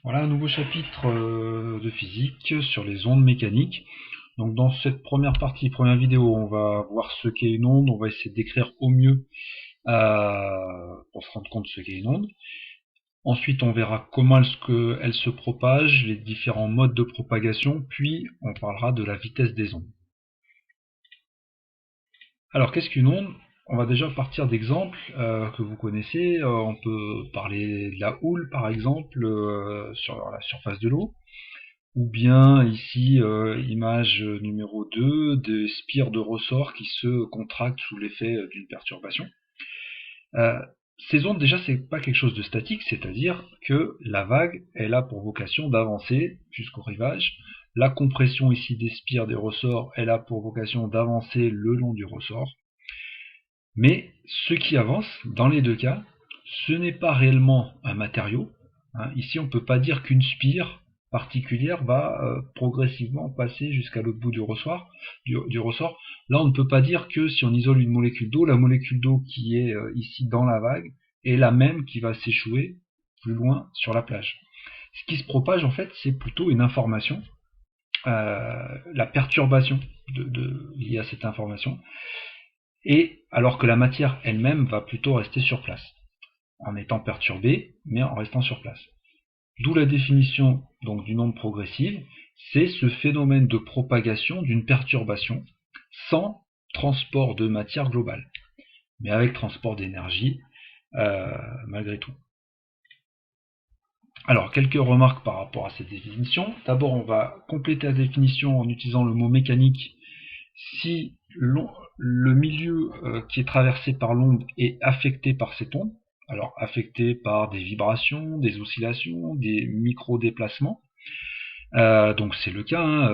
Voilà un nouveau chapitre de physique sur les ondes mécaniques. Donc dans cette première partie, première vidéo, on va voir ce qu'est une onde, on va essayer de décrire au mieux pour se rendre compte de ce qu'est une onde. Ensuite, on verra comment elle se propage, les différents modes de propagation, puis on parlera de la vitesse des ondes. Alors qu'est-ce qu'une onde? On va déjà partir d'exemples que vous connaissez. On peut parler de la houle par exemple sur la surface de l'eau. Ou bien ici, image numéro 2, des spires de ressort qui se contractent sous l'effet d'une perturbation. Euh, ces ondes, déjà, c'est pas quelque chose de statique, c'est-à-dire que la vague, elle a pour vocation d'avancer jusqu'au rivage. La compression ici des spires des ressorts, elle a pour vocation d'avancer le long du ressort. Mais ce qui avance, dans les deux cas, ce n'est pas réellement un matériau. Ici, on ne peut pas dire qu'une spire particulière va progressivement passer jusqu'à l'autre bout du ressort. Là, on ne peut pas dire que si on isole une molécule d'eau, la molécule d'eau qui est ici dans la vague est la même qui va s'échouer plus loin sur la plage. Ce qui se propage, en fait, c'est plutôt une information, la perturbation liée à cette information, et alors que la matière elle-même va plutôt rester sur place, en étant perturbée, mais en restant sur place. D'où la définition donc d'une onde progressive, c'est ce phénomène de propagation d'une perturbation sans transport de matière globale, mais avec transport d'énergie malgré tout. Alors, quelques remarques par rapport à cette définition. D'abord, on va compléter la définition en utilisant le mot mécanique si le milieu qui est traversé par l'onde est affecté par cette onde, alors affecté par des vibrations, des oscillations, des micro-déplacements. Donc c'est le cas,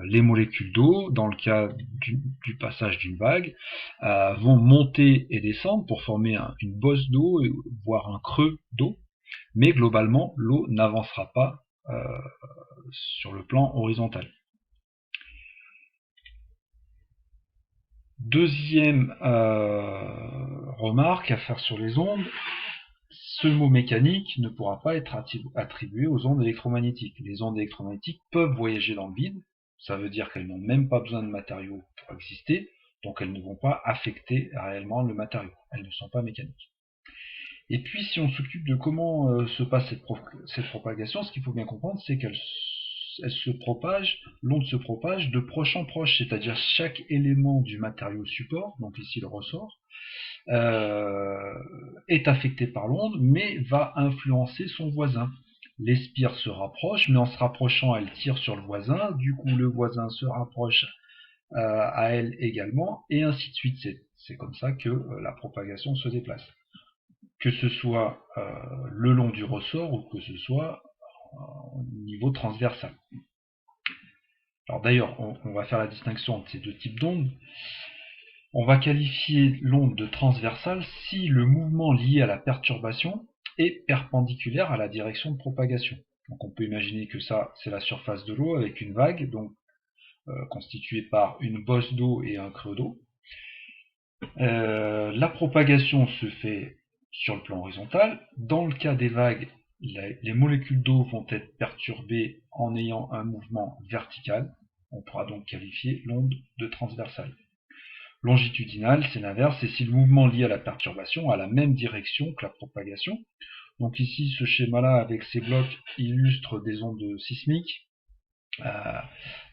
les molécules d'eau, dans le cas du passage d'une vague, vont monter et descendre pour former une bosse d'eau, voire un creux d'eau, mais globalement l'eau n'avancera pas sur le plan horizontal. Deuxième remarque à faire sur les ondes, ce mot mécanique ne pourra pas être attribué aux ondes électromagnétiques. Les ondes électromagnétiques peuvent voyager dans le vide, ça veut dire qu'elles n'ont même pas besoin de matériaux pour exister, donc elles ne vont pas affecter réellement le matériau, elles ne sont pas mécaniques. Et puis si on s'occupe de comment se passe cette propagation, ce qu'il faut bien comprendre, c'est qu'elle se propage, l'onde se propage de proche en proche, c'est-à-dire chaque élément du matériau support, donc ici le ressort, est affecté par l'onde, mais va influencer son voisin. Les spires se rapprochent, mais en se rapprochant, elles tirent sur le voisin, du coup le voisin se rapproche à elle également, et ainsi de suite. C'est comme ça que la propagation se déplace. Que ce soit le long du ressort ou que ce soit au niveau transversal. Alors d'ailleurs, on va faire la distinction entre ces deux types d'ondes. On va qualifier l'onde de transversale si le mouvement lié à la perturbation est perpendiculaire à la direction de propagation. Donc on peut imaginer que ça, c'est la surface de l'eau avec une vague, donc constituée par une bosse d'eau et un creux d'eau. La propagation se fait sur le plan horizontal. Dans le cas des vagues, les molécules d'eau vont être perturbées en ayant un mouvement vertical. On pourra donc qualifier l'onde de transversale. Longitudinale, c'est l'inverse, c'est si le mouvement lié à la perturbation a la même direction que la propagation. Donc ici, ce schéma-là, avec ces blocs, illustre des ondes sismiques,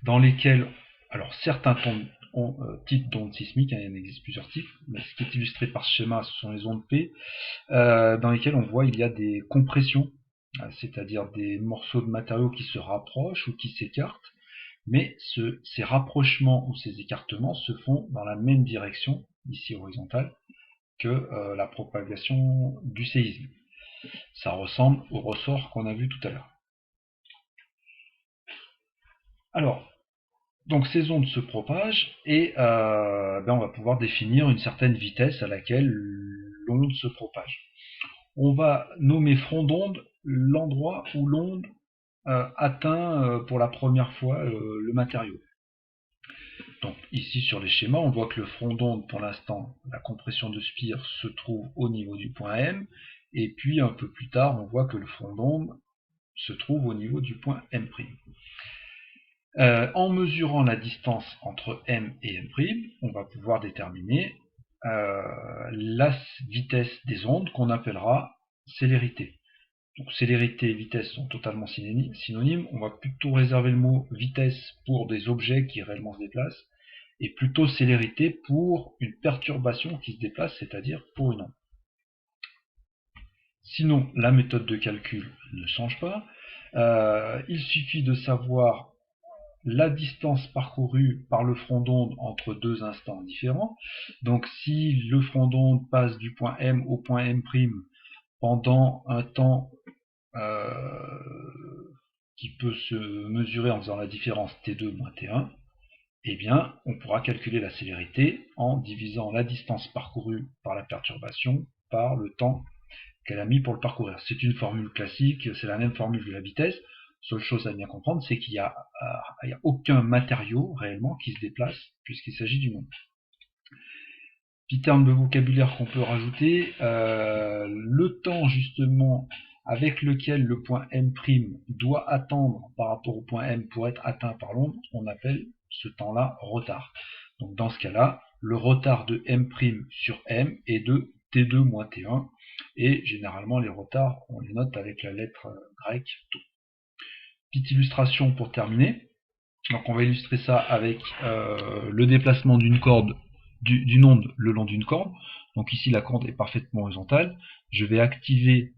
dans lesquelles, alors certains types d'ondes sismiques, il y en existe plusieurs types, mais ce qui est illustré par ce schéma, ce sont les ondes P, dans lesquelles on voit il y a des compressions, c'est-à-dire des morceaux de matériaux qui se rapprochent ou qui s'écartent, mais ces rapprochements ou ces écartements se font dans la même direction, ici horizontale, que la propagation du séisme. Ça ressemble au ressort qu'on a vu tout à l'heure. Alors, donc ces ondes se propagent et on va pouvoir définir une certaine vitesse à laquelle l'onde se propage. On va nommer front d'onde l'endroit où l'onde atteint pour la première fois le matériau. Donc ici sur les schémas, on voit que le front d'onde, pour l'instant, la compression de spire se trouve au niveau du point M, et puis un peu plus tard, on voit que le front d'onde se trouve au niveau du point M'. En mesurant la distance entre M et M', on va pouvoir déterminer la vitesse des ondes qu'on appellera célérité. Donc célérité et vitesse sont totalement synonymes. On va plutôt réserver le mot vitesse pour des objets qui réellement se déplacent, et plutôt célérité pour une perturbation qui se déplace, c'est-à-dire pour une onde. Sinon, la méthode de calcul ne change pas. Il suffit de savoir la distance parcourue par le front d'onde entre deux instants différents. Donc si le front d'onde passe du point M au point M' pendant un temps qui peut se mesurer en faisant la différence T2 moins T1, eh bien, on pourra calculer la célérité en divisant la distance parcourue par la perturbation par le temps qu'elle a mis pour le parcourir. C'est une formule classique, c'est la même formule que la vitesse. Seule chose à bien comprendre, c'est qu'il n'y a aucun matériau réellement qui se déplace puisqu'il s'agit d'une onde. Petit terme de vocabulaire qu'on peut rajouter, le temps justement avec lequel le point M' doit attendre par rapport au point M pour être atteint par l'onde, on appelle ce temps-là retard. Donc dans ce cas-là, le retard de M' sur M est de T2 moins T1, et généralement les retards, on les note avec la lettre grecque τ. Petite illustration pour terminer. Donc on va illustrer ça avec le déplacement d'une corde, d'une onde le long d'une corde. Donc ici la corde est parfaitement horizontale. Je vais activer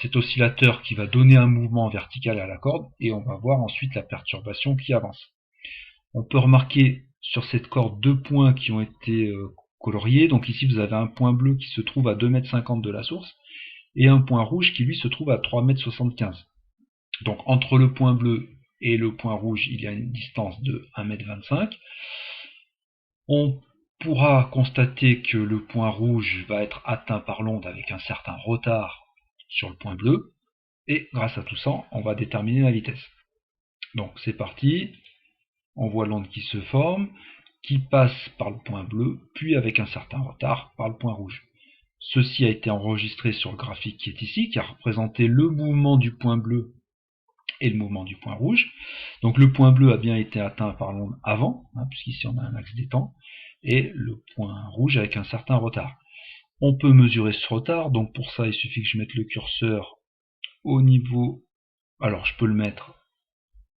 cet oscillateur qui va donner un mouvement vertical à la corde, et on va voir ensuite la perturbation qui avance. On peut remarquer sur cette corde deux points qui ont été coloriés. Donc ici vous avez un point bleu qui se trouve à 2,50 m de la source, et un point rouge qui lui se trouve à 3,75 m. Donc entre le point bleu et le point rouge, il y a une distance de 1,25 m. On pourra constater que le point rouge va être atteint par l'onde avec un certain retard sur le point bleu, et grâce à tout ça, on va déterminer la vitesse. Donc c'est parti, on voit l'onde qui se forme, qui passe par le point bleu, puis avec un certain retard par le point rouge. Ceci a été enregistré sur le graphique qui est ici, qui a représenté le mouvement du point bleu et le mouvement du point rouge. Donc le point bleu a bien été atteint par l'onde avant, puisqu'ici on a un axe des temps, et le point rouge avec un certain retard. On peut mesurer ce retard, donc pour ça il suffit que je mette le curseur au niveau, alors je peux le mettre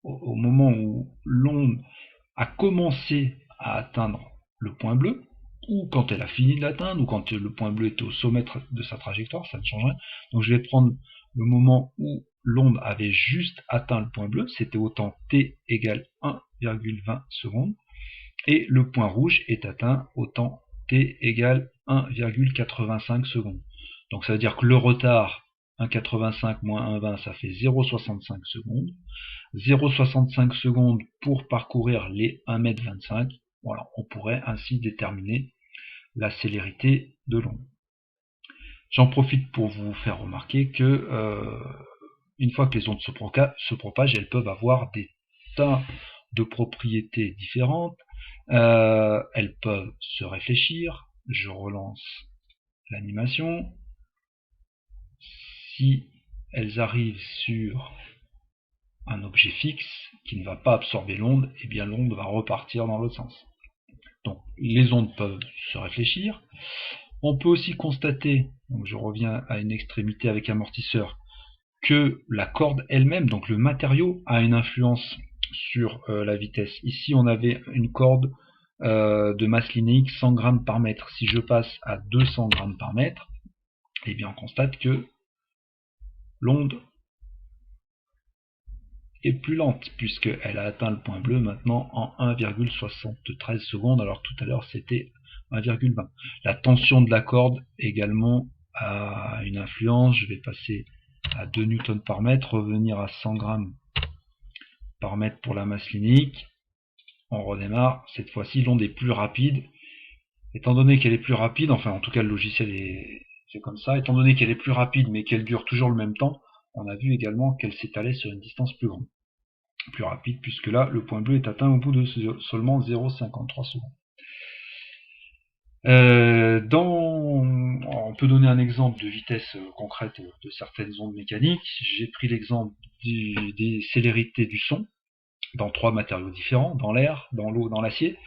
au moment où l'onde a commencé à atteindre le point bleu, ou quand elle a fini de l'atteindre, ou quand le point bleu était au sommet de sa trajectoire, ça ne change rien. Donc je vais prendre le moment où l'onde avait juste atteint le point bleu, c'était au temps t égale 1,20 secondes, et le point rouge est atteint au temps t égale 1,85 secondes. Donc ça veut dire que le retard 1,85 moins 1,20, ça fait 0,65 secondes. 0,65 secondes pour parcourir les 1,25 m. Voilà, on pourrait ainsi déterminer la célérité de l'onde. J'en profite pour vous faire remarquer que une fois que les ondes se propagent, elles peuvent avoir des tas de propriétés différentes. Elles peuvent se réfléchir. Je relance l'animation. Si elles arrivent sur un objet fixe qui ne va pas absorber l'onde, et bien l'onde va repartir dans l'autre sens. Donc les ondes peuvent se réfléchir. On peut aussi constater, donc je reviens à une extrémité avec amortisseur, que la corde elle-même, donc le matériau, a une influence sur la vitesse. Ici on avait une corde de masse linéique 100 g par mètre. Si je passe à 200 g par mètre, et bien on constate que l'onde est plus lente, puisqu'elle a atteint le point bleu maintenant en 1,73 secondes, alors tout à l'heure c'était 1,20. La tension de la corde également a une influence. Je vais passer à 2 Newton par mètre, revenir à 100 grammes par mètre pour la masse linéique. On redémarre, cette fois-ci l'onde est plus rapide. Étant donné qu'elle est plus rapide, enfin en tout cas le logiciel est fait comme ça, étant donné qu'elle est plus rapide mais qu'elle dure toujours le même temps, on a vu également qu'elle s'étalait sur une distance plus grande, plus rapide, puisque là le point bleu est atteint au bout de seulement 0,53 secondes. On peut donner un exemple de vitesse concrète de certaines ondes mécaniques. J'ai pris l'exemple des célérités du son dans trois matériaux différents, dans l'air, dans l'eau, dans l'acier.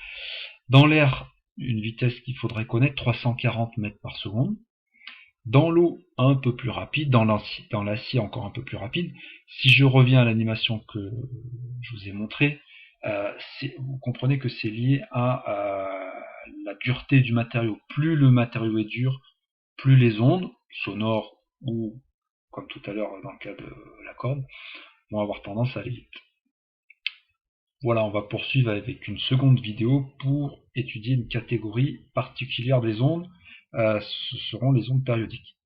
Dans l'air, une vitesse qu'il faudrait connaître, 340 mètres par seconde. Dans l'eau, un peu plus rapide. Dans l'acier, encore un peu plus rapide. Si je reviens à l'animation que je vous ai montrée, vous comprenez que c'est lié à la dureté du matériau. Plus le matériau est dur, plus les ondes, sonores ou, comme tout à l'heure dans le cas de la corde, vont avoir tendance à aller vite. Voilà, on va poursuivre avec une seconde vidéo pour étudier une catégorie particulière des ondes, ce seront les ondes périodiques.